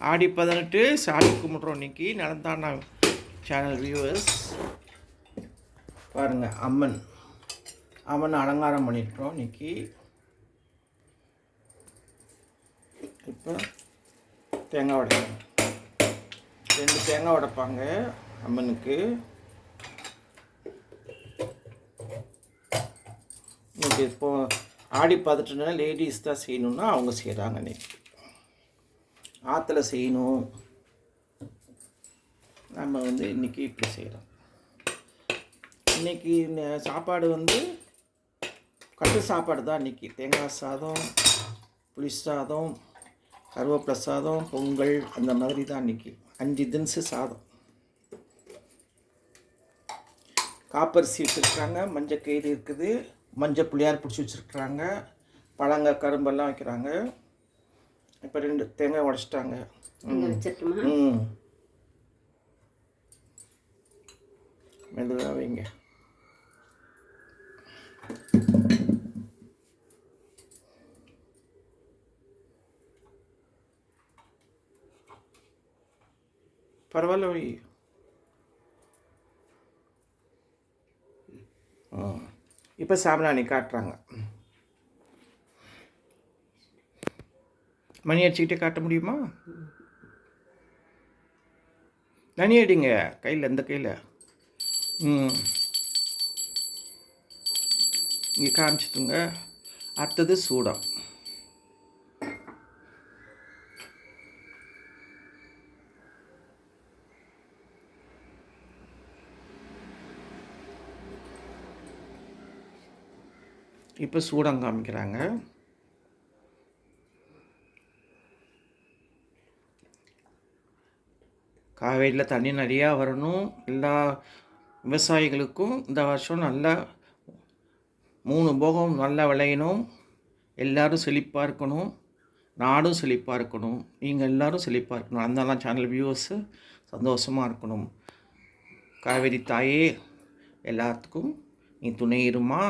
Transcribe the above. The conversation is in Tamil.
ஆடி 18 சாமி கும்பிட்றோம் இன்றைக்கி. நலந்தானா சேனல் வியூவர்ஸ் பாருங்கள், அம்மன் அலங்காரம் பண்ணியிருக்கிறோம் இன்றைக்கி. இப்போ தேங்காய் உடைப்பாங்க, 2 தேங்காய் உடைப்பாங்க அம்மனுக்கு. இன்றைக்கி இப்போது ஆடி 18 லேடிஸ் தான் செய்யணுன்னா அவங்க செய்கிறாங்க. இன்றைக்கி ஆற்றுல செய்யணும், நம்ம இன்றைக்கி இப்படி செய்கிறோம். இன்றைக்கி சாப்பாடு கட்டு சாப்பாடு தான் இன்றைக்கி. தேங்காய் சாதம், புளி சாதம், கருவேப்பிலை சாதம், பொங்கல், அந்த மாதிரி தான் இன்றைக்கி. 5 தினசு சாதம். காப்பரிசி வச்சுருக்காங்க, மஞ்சள் கயிறு இருக்குது, மஞ்சள் புளியார் பிடிச்சி வச்சுருக்குறாங்க, பழங்க கரும்பெல்லாம் வைக்கிறாங்க. இப்போ 2 தேங்காய் உடச்சிட்டாங்க. மெதுவாக வைங்க. பரவாயில்ல வை. இப்போ சாம்பிராணி காட்டுறாங்க. மணி அடிச்சுக்கிட்டே காட்ட முடியுமா? தனி அடிங்க கையில், இந்த கையில். இங்கே காமிச்சிட்டுங்க. அடுத்தது சூடம். இப்போ சூடம் காமிக்கிறாங்க. காவேரியில் தண்ணி நிறையா வரணும். எல்லா விவசாயிகளுக்கும் இந்த வருஷம் நல்லா 3 போகம் நல்லா விளையணும். எல்லோரும் செழிப்பாக இருக்கணும், நாடும் செழிப்பாக இருக்கணும், நீங்கள் எல்லோரும் செழிப்பாக இருக்கணும். அந்த சேனல் வியூவர்ஸு சந்தோஷமாக இருக்கணும். காவேரி தாயே எல்லாத்துக்கும் நீ துணை இருமா.